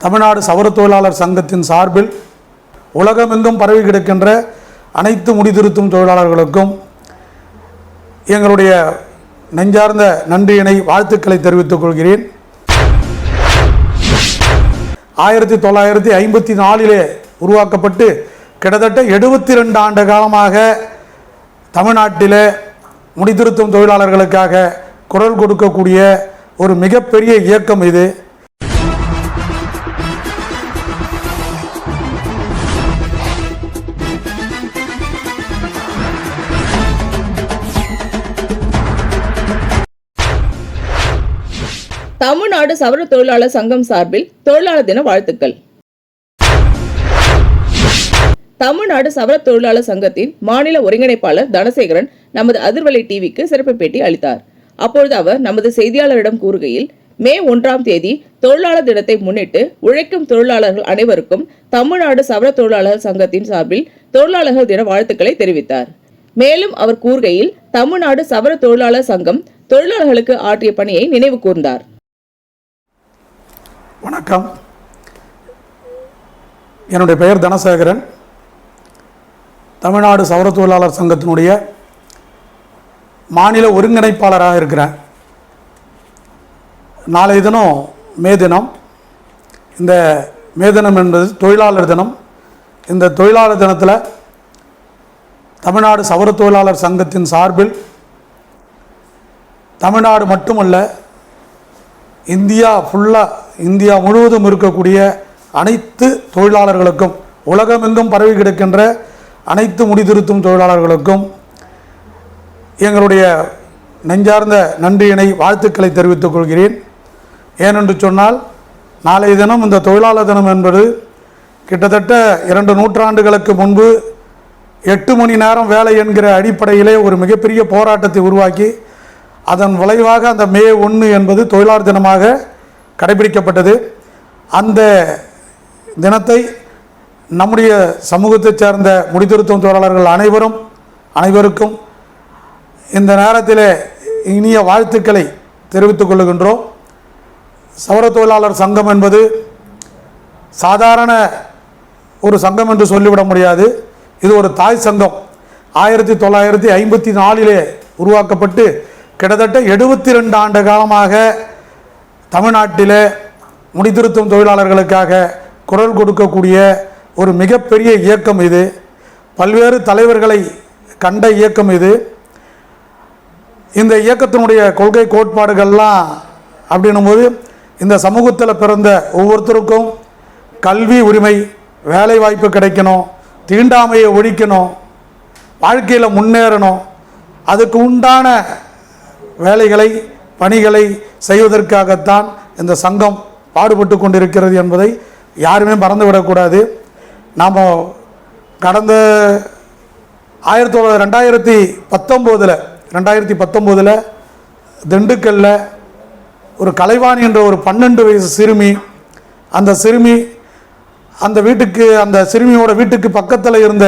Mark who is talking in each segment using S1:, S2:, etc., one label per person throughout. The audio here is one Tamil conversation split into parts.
S1: தமிழ்நாடு சவர தொழிலாளர் சங்கத்தின் சார்பில் உலகமெங்கும் பரவி கிடக்கின்ற அனைத்து முடிதிருத்தும் தொழிலாளர்களுக்கும் எங்களுடைய நெஞ்சார்ந்த நன்றியினை வாழ்த்துக்களை தெரிவித்துக் கொள்கிறேன். 1954 உருவாக்கப்பட்டு கிட்டத்தட்ட 72 ஆண்டு காலமாக தமிழ்நாட்டில் முடிதிருத்தும் தொழிலாளர்களுக்காக குரல் கொடுக்கக்கூடிய ஒரு மிகப்பெரிய இயக்கம் இது.
S2: தமிழ்நாடு சவர தொழிலாளர் சங்கம் சார்பில் தொழிலாளர் தின வாழ்த்துக்கள். தமிழ்நாடு சவர தொழிலாளர் சங்கத்தின் மாநில ஒருங்கிணைப்பாளர் தனசேகரன் நமது அதிர்வலை டிவிக்கு சிறப்பு பேட்டி அளித்தார். அப்பொழுது அவர் நமது செய்தியாளரிடம் கூறுகையில், மே 1ஆம் தேதி தொழிலாளர் தினத்தை முன்னிட்டு உழைக்கும் தொழிலாளர்கள் அனைவருக்கும் தமிழ்நாடு சவர தொழிலாளர் சங்கத்தின் சார்பில் தொழிலாளர்கள் தின வாழ்த்துக்களை தெரிவித்தார். மேலும் அவர் கூறுகையில், தமிழ்நாடு சவர தொழிலாளர் சங்கம் தொழிலாளர்களுக்கு ஆற்றிய பணியை நினைவு கூர்ந்தார்.
S1: வணக்கம், என்னுடைய பெயர் தனசேகரன். தமிழ்நாடு சவர தொழிலாளர் சங்கத்தினுடைய மாநில ஒருங்கிணைப்பாளராக இருக்கிறேன். நாளைய தினம் மே தினம். இந்த மே தினம் என்பது தொழிலாளர் தினம். இந்த தொழிலாளர் தினத்தில் தமிழ்நாடு சவர தொழிலாளர் சங்கத்தின் சார்பில் தமிழ்நாடு மட்டுமல்ல, இந்தியா முழுவதும் இருக்கக்கூடிய அனைத்து தொழிலாளர்களுக்கும், உலகமெங்கும் பரவி கிடக்கின்ற அனைத்து முடிதிருத்தும் தொழிலாளர்களுக்கும் எங்களுடைய நெஞ்சார்ந்த நன்றியினை வாழ்த்துக்களை தெரிவித்துக் கொள்கிறேன். ஏனென்று சொன்னால், நாளைய தினம் இந்த தொழிலாளர் தினம் என்பது கிட்டத்தட்ட 2 நூற்றாண்டுகளுக்கு முன்பு 8 மணி நேரம் வேலை என்கிற அடிப்படையிலே ஒரு மிகப்பெரிய போராட்டத்தை உருவாக்கி அதன் விளைவாக அந்த மே 1 என்பது தொழிலாளர் தினமாக கடைபிடிக்கப்பட்டது. அந்த தினத்தை நம்முடைய சமூகத்தைச் சேர்ந்த முடிதிருத்தும் தொழிலாளர்கள் அனைவருக்கும் இந்த நேரத்தில் இனிய வாழ்த்துக்களை தெரிவித்துக் கொள்கின்றோம். சவர தொழிலாளர் சங்கம் என்பது சாதாரண ஒரு சங்கம் என்று சொல்லிவிட முடியாது. இது ஒரு தாய் சங்கம். 1954 உருவாக்கப்பட்டு கிட்டத்தட்ட 72 ஆண்டு காலமாக தமிழ்நாட்டில் முடிதிருத்தும் தொழிலாளர்களுக்காக குரல் கொடுக்கக்கூடிய ஒரு மிகப்பெரிய இயக்கம் இது. பல்வேறு தலைவர்களை கண்ட இயக்கம் இது. இந்த இயக்கத்தினுடைய கொள்கை கோட்பாடுகள்லாம் அப்படின்னும்போது, இந்த சமூகத்தில் பிறந்த ஒவ்வொருத்தருக்கும் கல்வி உரிமை, வேலை வாய்ப்பு கிடைக்கணும், தீண்டாமையை ஒழிக்கணும், வாழ்க்கையில் முன்னேறணும், அதுக்கு உண்டான வேலைகளை பணிகளை செய்வதற்காகத்தான் இந்த சங்கம் பாடுபட்டு கொண்டிருக்கிறது என்பதை யாருமே மறந்துவிடக்கூடாது. நாம் கடந்த 2019 திண்டுக்கல்லில் ஒரு கலைவாணி என்ற ஒரு 12 வயசு சிறுமி, அந்த சிறுமியோட வீட்டுக்கு பக்கத்தில் இருந்த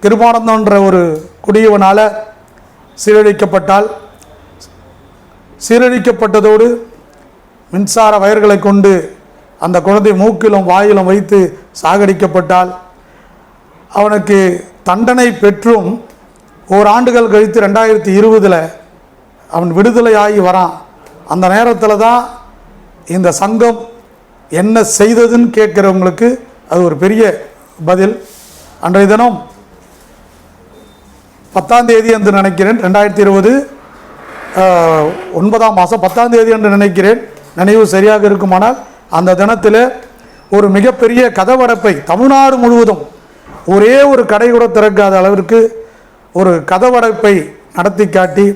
S1: கிருபானந்தன்ற ஒரு குடியவனால் சீரழிக்கப்பட்டதோடு மின்சார வயர்களை கொண்டு அந்த குழந்தை மூக்கிலும் வாயிலும் வைத்து சாகடிக்கப்பட்டால், அவனுக்கு தண்டனை பெற்றும் ஓராண்டுகள் கழித்து 2020 அவன் விடுதலையாகி வரான். அந்த நேரத்தில் தான் இந்த சங்கம் என்ன செய்ததுன்னு கேட்குறவங்களுக்கு அது ஒரு பெரிய பதில். அன்றைய தினம் 10ஆம் தேதி என்று நினைக்கிறேன், 2020 9ஆம் மாதம் 10ஆம் தேதி என்று நினைக்கிறேன், நினைவு சரியாக இருக்குமானால், அந்த தினத்தில் ஒரு மிகப்பெரிய கதவடைப்பை தமிழ்நாடு முழுவதும் ஒரே ஒரு கடை கூட திறக்காத அளவிற்கு ஒரு கதவடைப்பை நடத்தி காட்டி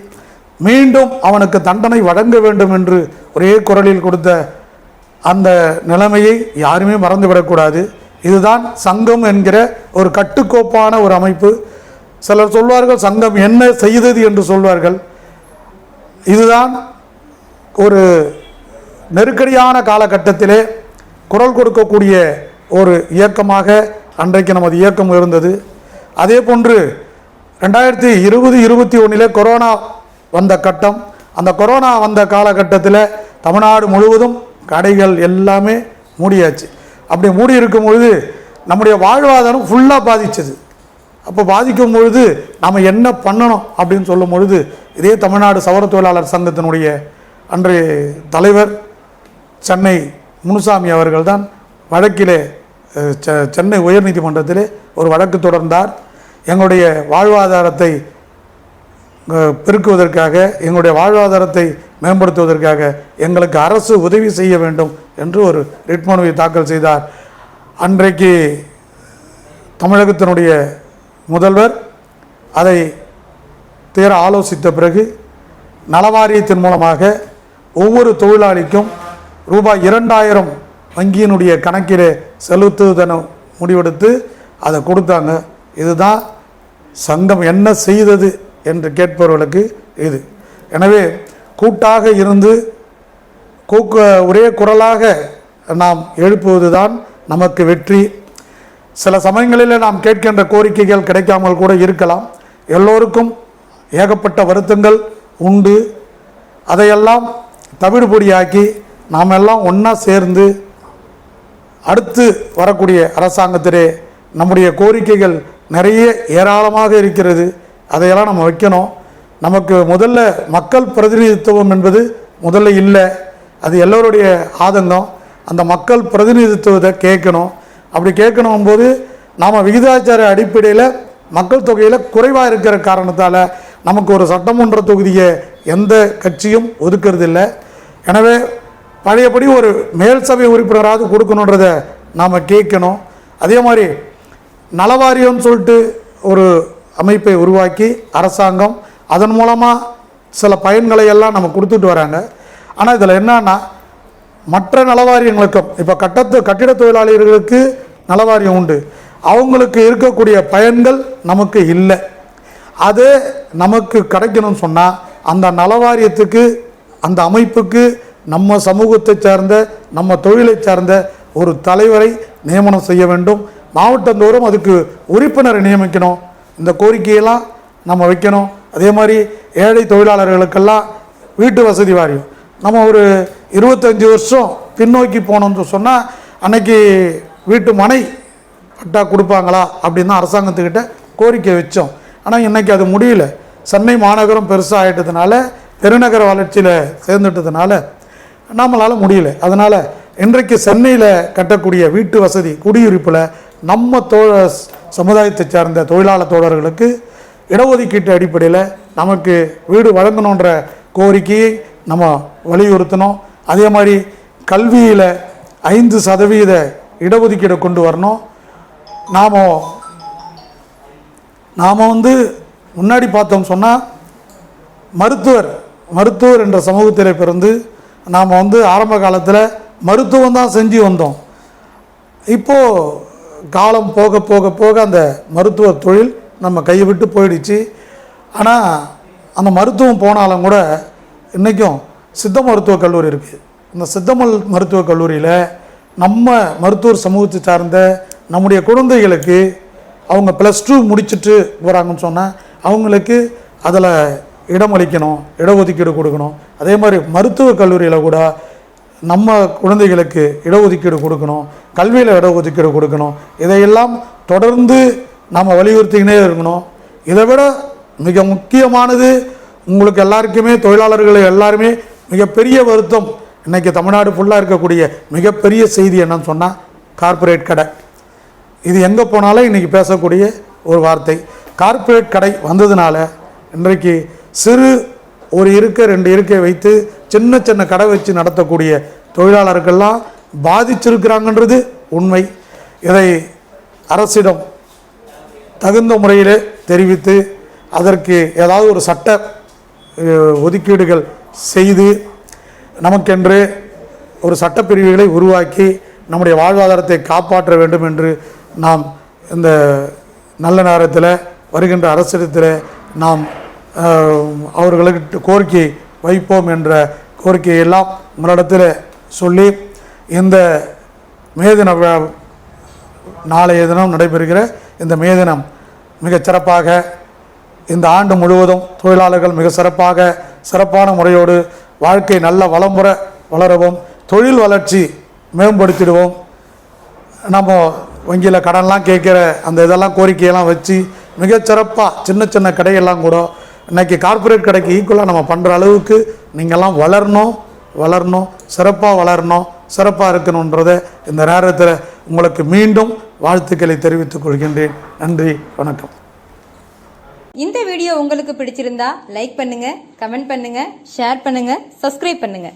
S1: மீண்டும் அவனுக்கு தண்டனை வழங்க வேண்டும் என்று ஒரே குரலில் கொடுத்த அந்த நிலைமையை யாருமே மறந்துவிடக்கூடாது. இதுதான் சங்கம் என்கிற ஒரு கட்டுக்கோப்பான ஒரு அமைப்பு. சிலர் சொல்வார்கள் சங்கம் என்ன செய்தது என்று சொல்வார்கள். இதுதான் ஒரு நெருக்கடியான காலகட்டத்திலே குரல் கொடுக்கக்கூடிய ஒரு இயக்கமாக அன்றைக்கு நமது இயக்கம் இருந்தது. அதே போன்று 2020-21 கொரோனா வந்த கட்டம், அந்த கொரோனா வந்த காலகட்டத்தில் தமிழ்நாடு முழுவதும் கடைகள் எல்லாமே மூடியாச்சு. அப்படி மூடி இருக்கும் பொழுது நம்முடைய வாழ்வாதாரம் ஃபுல்லாக பாதிச்சது. அப்போ பாதிக்கும் பொழுது நாம் என்ன பண்ணணும் அப்படின்னு சொல்லும் பொழுது இதே தமிழ்நாடு சவர தொழிலாளர் சங்கத்தினுடைய அன்றைய தலைவர் சென்னை முனுசாமி அவர்கள் தான் வழக்கிலே சென்னை உயர்நீதிமன்றத்திலே ஒரு வழக்கு தொடர்ந்தார். எங்களுடைய வாழ்வாதாரத்தை பெருக்குவதற்காக, எங்களுடைய வாழ்வாதாரத்தை மேம்படுத்துவதற்காக எங்களுக்கு அரசு உதவி செய்ய வேண்டும் என்று ஒரு ரிட் மனுவை தாக்கல் செய்தார். அன்றைக்கு தமிழகத்தினுடைய முதல்வர் அதை தீர ஆலோசித்த பிறகு நலவாரியத்தின் மூலமாக ஒவ்வொரு தொழிலாளிக்கும் ரூபாய் 2000 வங்கியினுடைய கணக்கிலே செலுத்துவதென முடிவெடுத்து அதை கொடுத்தாங்க. இதுதான் சங்கம் என்ன செய்தது என்று கேட்பவர்களுக்கு இது. எனவே கூட்டாக இருந்து ஒரே குரலாக நாம் எழுப்புவது தான் நமக்கு வெற்றி. சில சமயங்களில் நாம் கேட்கின்ற கோரிக்கைகள் கிடைக்காமல் கூட இருக்கலாம். எல்லோருக்கும் ஏகப்பட்ட வருத்தங்கள் உண்டு. அதையெல்லாம் தவிடுபொடியாக்கி நாம் எல்லாம் ஒன்றா சேர்ந்து அடுத்து வரக்கூடிய அரசாங்கத்திலே நம்முடைய கோரிக்கைகள் நிறைய ஏராளமாக இருக்கிறது. அதையெல்லாம் நம்ம வைக்கணும். நமக்கு முதல்ல மக்கள் பிரதிநிதித்துவம் என்பது முதல்ல இல்லை. அது எல்லோருடைய ஆதங்கம். அந்த மக்கள் பிரதிநிதித்துவத்தை கேட்கணும். அப்படி கேட்கணும் போது நாம் விகிதாச்சார அடிப்படையில் மக்கள் தொகையில் குறைவாக இருக்கிற காரணத்தால் நமக்கு ஒரு சட்டமன்ற தொகுதியை எந்த கட்சியும் ஒதுக்கிறது இல்லை. எனவே பழையபடி ஒரு மேல் சபை உறுப்பினராக கொடுக்கணுன்றதை நாம் கேட்கணும். அதே மாதிரி நலவாரியம்னு சொல்லிட்டு ஒரு அமைப்பை உருவாக்கி அரசாங்கம் அதன் மூலமாக சில பயன்களை எல்லாம் நம்ம கொடுத்துட்டு வராங்க. ஆனால் இதில் என்னன்னா மற்ற நலவாரியங்களுக்கும் இப்போ கட்டிட தொழிலாளர்களுக்கு நலவாரியம் உண்டு. அவங்களுக்கு இருக்கக்கூடிய பயன்கள் நமக்கு இல்லை. அது நமக்கு கிடைக்கணும்னு சொன்னால் அந்த நலவாரியத்துக்கு, அந்த அமைப்புக்கு நம்ம சமூகத்தை சார்ந்த, நம்ம தொழிலை சார்ந்த ஒரு தலைவரை நியமனம் செய்ய வேண்டும். மாவட்டந்தோறும் அதுக்கு உறுப்பினரை நியமிக்கணும். இந்த கோரிக்கையெல்லாம் நம்ம வைக்கணும். அதே மாதிரி ஏழை தொழிலாளர்களுக்கெல்லாம் வீட்டு வசதி வாரியம் நம்ம ஒரு 25 வருஷம் பின்னோக்கி போனோம்னு சொன்னால் அன்னைக்கு வீட்டு மனை பட்டா கொடுப்பாங்களா அப்படின்னு தான் அரசாங்கத்துக்கிட்ட கோரிக்கை வச்சோம். ஆனால் இன்றைக்கி அது முடியல. சென்னை மாநகரம் பெருசாக ஆகிட்டதுனால, பெருநகர வளர்ச்சியில் சேர்ந்துட்டதுனால நம்மளால் முடியல. அதனால் இன்றைக்கு சென்னையில் கட்டக்கூடிய வீட்டு வசதி குடியிருப்பில் நம்ம சமுதாயத்தை சார்ந்த தொழிலாளர் தோழர்களுக்கு இடஒதுக்கீட்டு அடிப்படையில் நமக்கு வீடு வழங்கணுன்ற கோரிக்கையை நம்ம வலியுறுத்தணும். அதே மாதிரி கல்வியில் 5% இடஒதுக்கீடை கொண்டு வரணும். நாம் முன்னாடி பார்த்தோம் சொன்னால் மருத்துவர் என்ற சமூகத்தில் பிறந்து நாம் ஆரம்ப காலத்தில் மருத்துவம் தான் செஞ்சு வந்தோம். இப்போது காலம் போக போக போக அந்த மருத்துவ தொழில் நம்ம கையை விட்டு போயிடுச்சு. ஆனால் அந்த மருத்துவம் போனாலும் கூட இன்றைக்கும் சித்த மருத்துவக் கல்லூரி இருக்குது. இந்த சித்த மருத்துவக் கல்லூரியில் நம்ம மருத்துவர் சமூகத்தை சார்ந்த நம்முடைய குழந்தைகளுக்கு அவங்க +2 முடிச்சுட்டு போகிறாங்கன்னு சொன்னால் அவங்களுக்கு அதில் இடம் அளிக்கணும், இடஒதுக்கீடு கொடுக்கணும். அதே மாதிரி மருத்துவக் கல்லூரியில் கூட நம்ம குழந்தைகளுக்கு இடஒதுக்கீடு கொடுக்கணும், கல்வியில் இடஒதுக்கீடு கொடுக்கணும். இதையெல்லாம் தொடர்ந்து நாம் வலியுறுத்திக்கினே இருக்கணும். இதை விட மிக முக்கியமானது உங்களுக்கு எல்லாருக்குமே, தொழிலாளர்கள் எல்லாருமே மிகப்பெரிய வருத்தம் இன்றைக்கி தமிழ்நாடு ஃபுல்லாக இருக்கக்கூடிய மிகப்பெரிய செய்தி என்னன்னு சொன்னால் கார்ப்பரேட் கடை. இது எங்கே போனாலும் இன்றைக்கி பேசக்கூடிய ஒரு வார்த்தை. கார்ப்பரேட் கடை வந்ததுனால இன்றைக்கு சிறு ஒரு இருக்கை 2 இருக்கை வைத்து சின்ன சின்ன கடை வச்சு நடத்தக்கூடிய தொழிலாளர்கள்லாம் பாதிச்சிருக்கிறாங்கன்றது உண்மை. இதை அரசிடம் தகுந்த முறையில் தெரிவித்து அதற்கு ஏதாவது ஒரு சட்ட ஒதுக்கீடுகள் செய்து நமக்கென்று ஒரு சட்டப்பிரிவுகளை உருவாக்கி நம்முடைய வாழ்வாதாரத்தை காப்பாற்ற வேண்டும் என்று நாம் இந்த நல்ல நேரத்தில் வருகின்ற அரசிடத்தில் நாம் அவர்களுக்கு கோரிக்கை வைப்போம் என்ற கோரிக்கையெல்லாம் உங்களிடத்தில் சொல்லி இந்த மே தின நாளைய தினம் நடைபெறுகிற இந்த மே தினம் மிகச் சிறப்பாக இந்த ஆண்டு முழுவதும் தொழிலாளர்கள் மிக சிறப்பான முறையோடு வாழ்க்கை நல்ல வளமுற வளரவும், தொழில் வளர்ச்சி மேம்படுத்திடுவோம். நம்ம வங்கியில் கடன்லாம் கேட்குற அந்த இதெல்லாம் கோரிக்கையெல்லாம் வச்சு மிகச்சிறப்பாக சின்ன சின்ன கடையெல்லாம் கூட இன்றைக்கி கார்ப்பரேட் கடைக்கு ஈக்குவலாக நம்ம பண்ணுற அளவுக்கு நீங்கள்லாம் வளரணும், சிறப்பாக வளரணும், சிறப்பாக இருக்கணுன்றதை இந்த நேரத்தில் உங்களுக்கு மீண்டும் வாழ்த்துக்களை தெரிவித்துக் கொள்கின்றேன். நன்றி, வணக்கம்.
S3: இந்த வீடியோ உங்களுக்கு பிடிச்சிருந்தா லைக் பண்ணுங்க, கமெண்ட் பண்ணுங்க, ஷேர் பண்ணுங்க, சப்ஸ்கிரைப் பண்ணுங்க.